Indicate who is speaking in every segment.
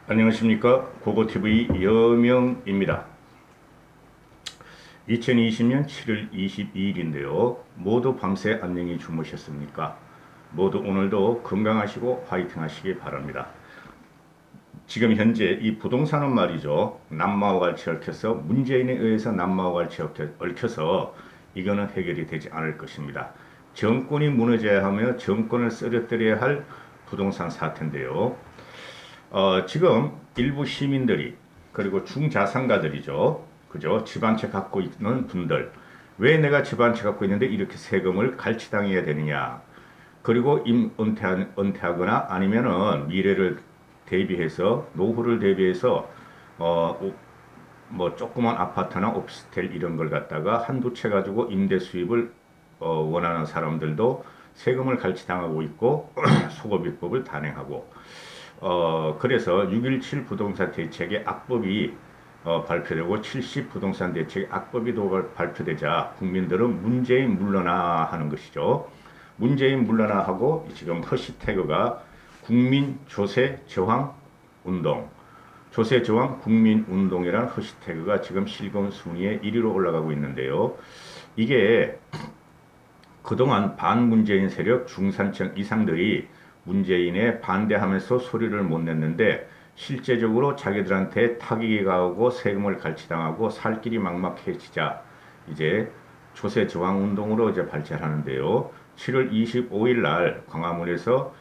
Speaker 1: 안녕하십니까. 고고TV 여명입니다. 2020년 7월 22일인데요. 모두 밤새 안녕히 주무셨습니까? 모두 오늘도 건강하시고 화이팅 하시기 바랍니다. 지금 현재 이 부동산은 말이죠. 남마와 같이 얽혀서 문재인에 의해서 남마와 같이 얽혀서 이거는 해결이 되지 않을 것입니다. 정권이 무너져야 하며 정권을 쓰러뜨려야 할 부동산 사태인데요. 지금 일부 시민들이 그리고 중자산가들이죠. 그죠? 집 한 채 갖고 있는 분들. 왜 내가 집 한 채 갖고 있는데 이렇게 세금을 갈취당해야 되느냐. 그리고 은퇴하거나 아니면은 미래를 대비해서, 노후를 대비해서, 뭐 조그만 아파트나 오피스텔 이런 걸 갖다가 한두 채 가지고 임대 수입을 원하는 사람들도 세금을 갈취당하고 있고 소급입법을 단행하고 그래서 6.17 부동산 대책의 악법이 발표되고 70 부동산 대책의 악법이 발표되자 국민들은 문재인 물러나 하는 것이죠. 문재인 물러나 하고 지금 해시태그가 국민 조세 저항 운동, 조세 저항 국민 운동이라는 해시태그가 지금 실검 순위에 1위로 올라가고 있는데요. 이게 그동안 반문재인 세력 중산층 이상들이 문재인에 반대하면서 소리를 못 냈는데 실제적으로 자기들한테 타격이 가고 세금을 갈취당하고 살 길이 막막해지자 이제 조세 저항 운동으로 이제 발전하는데요. 7월 25일 날 광화문에서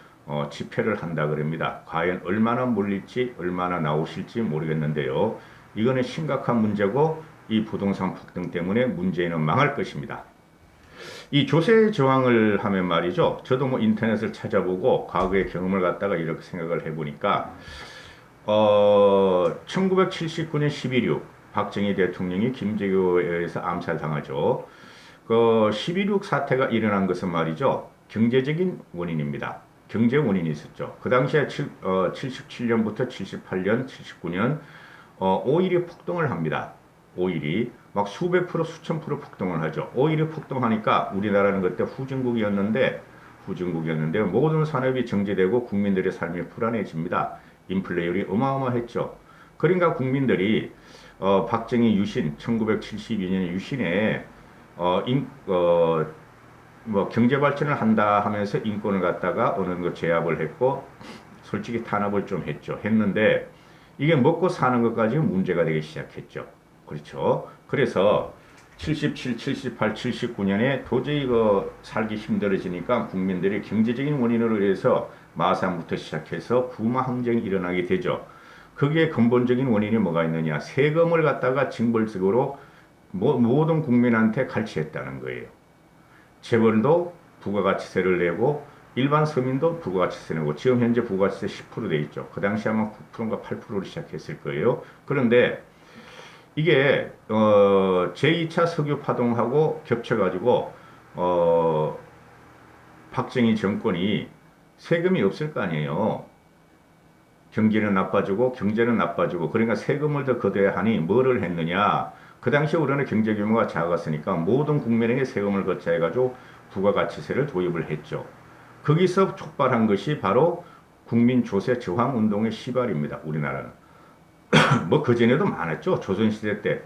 Speaker 1: 집회를 한다 그럽니다. 과연 얼마나 몰릴지 얼마나 나오실지 모르겠는데요. 이거는 심각한 문제고 이 부동산 폭등 때문에 문재인은 망할 것입니다. 이 조세 저항을 하면 말이죠. 저도 뭐 인터넷을 찾아보고 과거의 경험을 갖다가 이렇게 생각을 해보니까 1979년 11.6 박정희 대통령이 김재규에 의해서 암살당하죠. 그 11.6 사태가 일어난 것은 말이죠. 경제적인 원인입니다. 경제 원인이 있었죠. 그 당시에 77년부터 78년, 79년 오일이 폭등을 합니다. 오일이 막 수백 프로, 수천 프로 폭등을 하죠. 오일이 폭등하니까 우리나라는 그때 후진국이었는데 모든 산업이 정지되고 국민들의 삶이 불안해집니다. 인플레이율이 어마어마했죠. 그러니까 국민들이 박정희 유신 1972년 유신에 뭐 경제 발전을 한다 하면서 인권을 갖다가 어느 정도 제압을 했고 솔직히 탄압을 좀 했는데 이게 먹고 사는 것까지 문제가 되기 시작했죠. 그렇죠. 그래서 77, 78, 79년에 도저히 살기 힘들어지니까 국민들이 경제적인 원인으로 인해서 마산부터 시작해서 부마 항쟁이 일어나게 되죠. 거기에 근본적인 원인이 뭐가 있느냐? 세금을 갖다가 징벌적으로 모든 국민한테 갈취했다는 거예요. 재벌도 부가가치세를 내고 일반 서민도 부가가치세 내고 지금 현재 부가가치세 10%돼 있죠. 그 당시 아마 9%인가 8%로 시작했을 거예요. 그런데 이게 제2차 석유 파동하고 겹쳐가지고 박정희 정권이 세금이 없을 거 아니에요. 경기는 나빠지고 경제는 나빠지고 그러니까 세금을 더 걷어야 하니 뭐를 했느냐. 그 당시 우리는 경제 규모가 작았으니까 모든 국민에게 세금을 걷자 해가지고 부가가치세를 도입을 했죠. 거기서 촉발한 것이 바로 국민 조세 저항 운동의 시발입니다. 우리나라는. 뭐 그전에도 많았죠. 조선시대 때.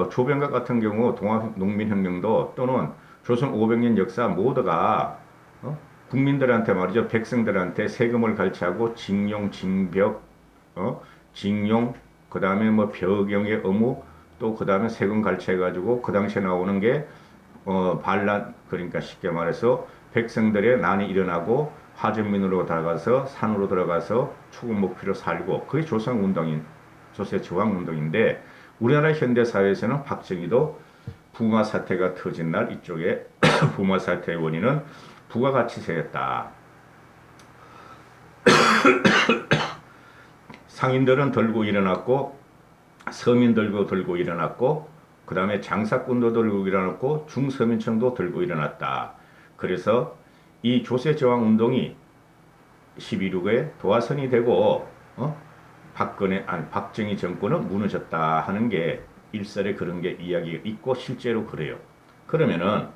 Speaker 1: 조병각 같은 경우 동학농민혁명도 또는 조선 500년 역사 모두가 국민들한테 말이죠. 백성들한테 세금을 갈취하고 징용, 징벽, 징용, 그 다음에 뭐 벼경의 의무, 또 그 다음에 세금 갈취해가지고 그 당시에 나오는 게 반란, 그러니까 쉽게 말해서 백성들의 난이 일어나고 하전민으로 들어가서 산으로 들어가서 추구 목표로 살고 그게 조선운동인 조세 저항 운동인데 우리나라 현대 사회에서는 박정희도 부마 사태가 터진 날 이쪽에 부마 사태의 원인은 부가가치세였다. 상인들은 들고 일어났고 서민들도 들고 일어났고 그 다음에 장사꾼도 들고 일어났고 중서민층도 들고 일어났다. 그래서 이 조세 저항 운동이 11.6에 도화선이 되고 박정희 정권은 무너졌다 하는 게 일설에 그런 게 이야기가 있고 실제로 그래요. 그러면은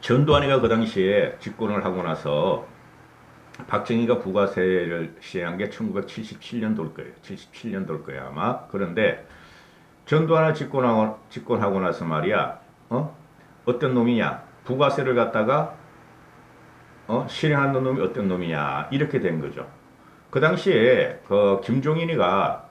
Speaker 1: 전두환이가 그 당시에 집권을 하고 나서 박정희가 부가세를 시행한 게 1977년도일 거예요. 77년도일 거예요, 아마. 그런데 전두환을 집권하고 나서 말이야, 어떤 놈이냐? 부가세를 갖다가, 실행하는 놈이 어떤 놈이냐? 이렇게 된 거죠. 그 당시에, 김종인이가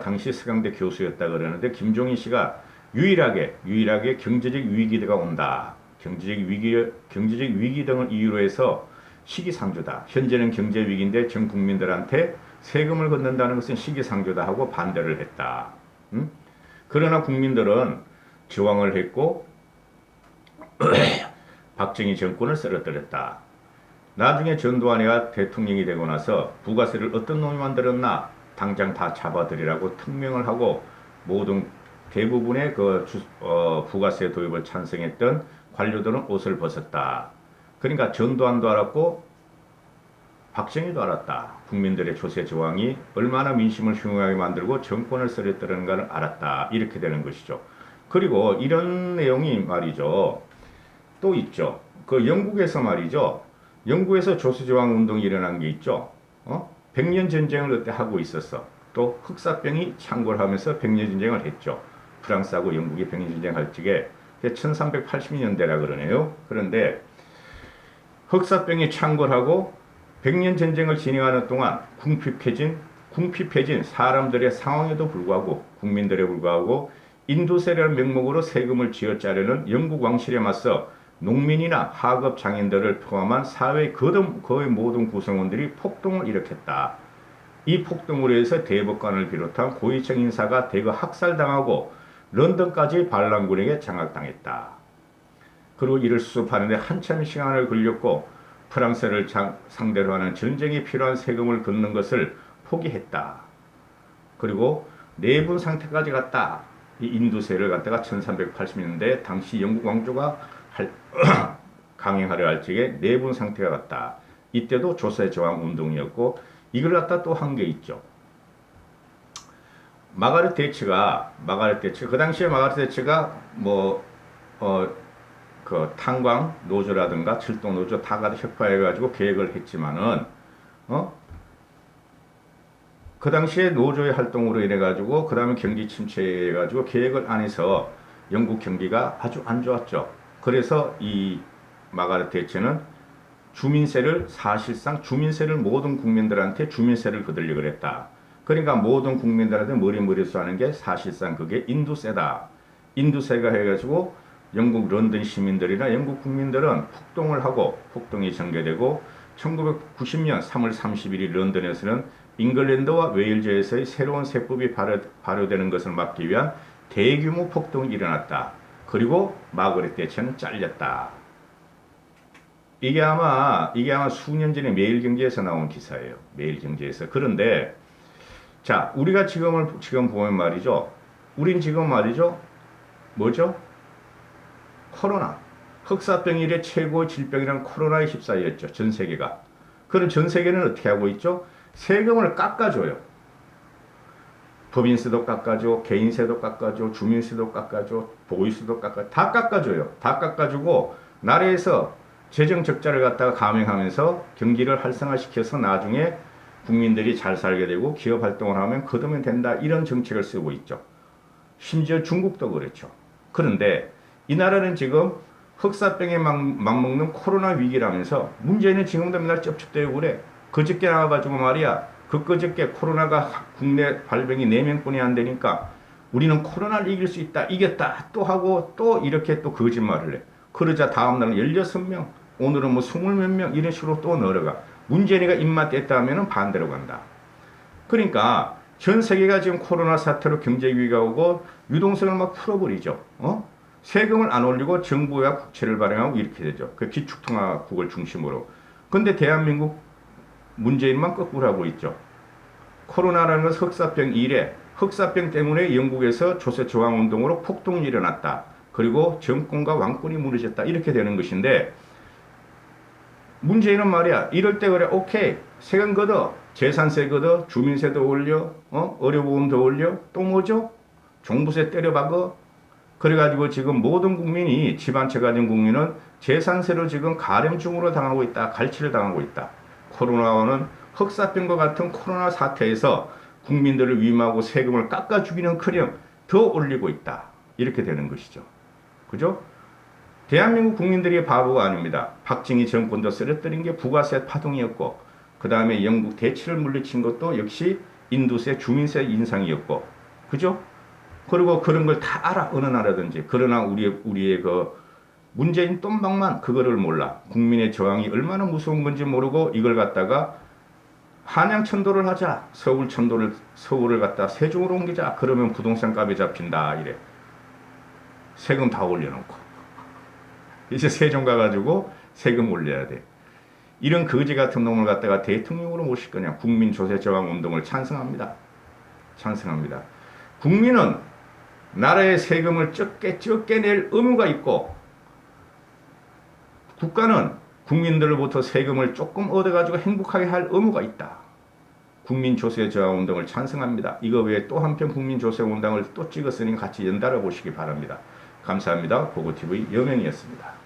Speaker 1: 당시 서강대 교수였다 그러는데, 김종인 씨가 유일하게 경제적 위기가 온다. 경제적 위기 등을 이유로 해서 시기상조다. 현재는 경제 위기인데 전 국민들한테 세금을 걷는다는 것은 시기상조다 하고 반대를 했다. 그러나 국민들은 저항을 했고 박정희 정권을 쓰러뜨렸다. 나중에 전두환이가 대통령이 되고 나서 부가세를 어떤 놈이 만들었나 당장 다 잡아들이라고 특명을 하고 대부분의 부가세 도입을 찬성했던 관료들은 옷을 벗었다. 그러니까 전두환도 알았고 박정희도 알았다. 국민들의 조세 저항이 얼마나 민심을 흉하게 만들고 정권을 쓰러뜨리는가를 알았다. 이렇게 되는 것이죠. 그리고 이런 내용이 말이죠. 또 있죠. 그 영국에서 말이죠. 영국에서 조세 저항 운동이 일어난 게 있죠. 백년 전쟁을 그때 하고 있었어. 또 흑사병이 창궐 하면서 백년 전쟁을 했죠. 프랑스하고 영국이 백년 전쟁 할 적에 1380년대라 그러네요. 그런데 흑사병이 창궐하고 백년 전쟁을 진행하는 동안 궁핍해진 사람들의 상황에도 불구하고 국민들에 불구하고 인도세라는 명목으로 세금을 쥐어짜려는 영국 왕실에 맞서 농민이나 하급 장인들을 포함한 사회의 거의 모든 구성원들이 폭동을 일으켰다. 이 폭동으로 해서 대법관을 비롯한 고위층 인사가 대거 학살당하고 런던까지 반란군에게 장악당했다. 그리고 이를 수습하는데 한참 시간을 걸렸고 프랑스를 상대로 하는 전쟁에 필요한 세금을 걷는 것을 포기했다. 그리고 내분 상태까지 갔다. 이 인두세를 갖다가 1380년대 당시 영국 왕조가 강행하려 할 적에 내분 상태가 갔다. 이때도 조세 저항 운동이었고 이걸 갖다 또 한 게 있죠. 마가렛 대처가 그 당시에 마가렛 대처가 그 탄광 노조라든가 철도 노조 다 가서 협파해가지고 계획을 했지만은 그 당시에 노조의 활동으로 인해가지고 그 다음에 경기 침체해가지고 계획을 안 해서 영국 경기가 아주 안 좋았죠. 그래서 이 마가렛 대처는 사실상 주민세를 모든 국민들한테 주민세를 거들려 그랬다. 그러니까 모든 국민들한테 머리머리수 하는 게 사실상 그게 인두세다. 인두세가 해가지고 영국 런던 시민들이나 영국 국민들은 폭동이 전개되고 1990년 3월 31일 런던에서는 잉글랜드와 웨일즈에서의 새로운 세법이 발효되는 것을 막기 위한 대규모 폭동이 일어났다. 그리고 마가렛 대처는 잘렸다. 이게 아마 수년 전에 매일경제에서 나온 기사예요. 매일경제에서. 그런데 자, 우리가 지금 보면 말이죠. 우린 지금 말이죠. 뭐죠? 코로나. 흑사병 이래 최고 질병이란 코로나에 휩싸였죠. 전 세계가. 그럼 전 세계는 어떻게 하고 있죠? 세금을 깎아줘요. 법인세도 깎아줘, 개인세도 깎아줘, 주민세도 깎아줘, 보이세도 깎아줘. 다 깎아줘요. 다 깎아주고 나라에서 재정 적자를 갖다가 감행하면서 경기를 활성화시켜서 나중에 국민들이 잘 살게 되고 기업 활동을 하면 거두면 된다. 이런 정책을 쓰고 있죠. 심지어 중국도 그렇죠. 그런데 이 나라는 지금 흑사병에 맞먹는 코로나 위기라면서 문재인은 지금도 맨날 쩝쩝대고 그래. 그저께 나와가지고 말이야. 그저께 코로나가 국내 발병이 4명뿐이 안 되니까 우리는 코로나를 이길 수 있다. 이겼다. 또 하고 또 이렇게 또 거짓말을 해. 그러자 다음날은 16명. 오늘은 뭐 20몇 명. 이런 식으로 또 늘어가. 문재인이가 입맛 뗐다 하면은 반대로 간다. 그러니까 전 세계가 지금 코로나 사태로 경제 위기가 오고 유동성을 막 풀어버리죠. 세금을 안 올리고 정부가 국채를 발행하고 이렇게 되죠. 그 기축통화국을 중심으로. 근데 대한민국 문재인만 거꾸로 하고 있죠. 코로나라는 것은 흑사병 이래 흑사병 때문에 영국에서 조세 저항 운동으로 폭동이 일어났다. 그리고 정권과 왕권이 무너졌다. 이렇게 되는 것인데 문재인은 말이야. 이럴 때 그래. 오케이. 세금 걷어. 재산세 걷어. 주민세도 올려. 의료보험도 올려. 또 뭐죠? 종부세 때려박어. 그래가지고 지금 모든 국민이 집 한 채 가진 국민은 재산세로 지금 가렴중으로 당하고 있다. 갈취를 당하고 있다. 코로나와는 흑사병과 같은 코로나 사태에서 국민들을 위임하고 세금을 깎아 주기는커녕 더 올리고 있다. 이렇게 되는 것이죠. 그죠? 대한민국 국민들이 바보가 아닙니다. 박정희 정권도 쓰러뜨린 게 부가세 파동이었고, 그 다음에 영국 대치를 물리친 것도 역시 인도세, 주민세 인상이었고, 그죠? 그리고 그런 걸 다 알아, 어느 나라든지. 그러나 우리의 그 문재인 똠방만 그거를 몰라. 국민의 저항이 얼마나 무서운 건지 모르고 이걸 갖다가 한양 천도를 하자. 서울을 갖다 세종으로 옮기자. 그러면 부동산 값이 잡힌다. 이래. 세금 다 올려놓고. 이제 세종 가가지고 세금 올려야 돼. 이런 거지 같은 놈을 갖다가 대통령으로 모실 거냐. 국민 조세 저항 운동을 찬성합니다. 찬성합니다. 국민은 나라의 세금을 적게 낼 의무가 있고, 국가는 국민들로부터 세금을 조금 얻어가지고 행복하게 할 의무가 있다. 국민 조세 저항 운동을 찬성합니다. 이거 외에 또 한편 국민 조세 운동을 또 찍었으니 같이 연달아 보시기 바랍니다. 감사합니다. 보고TV 여명이었습니다.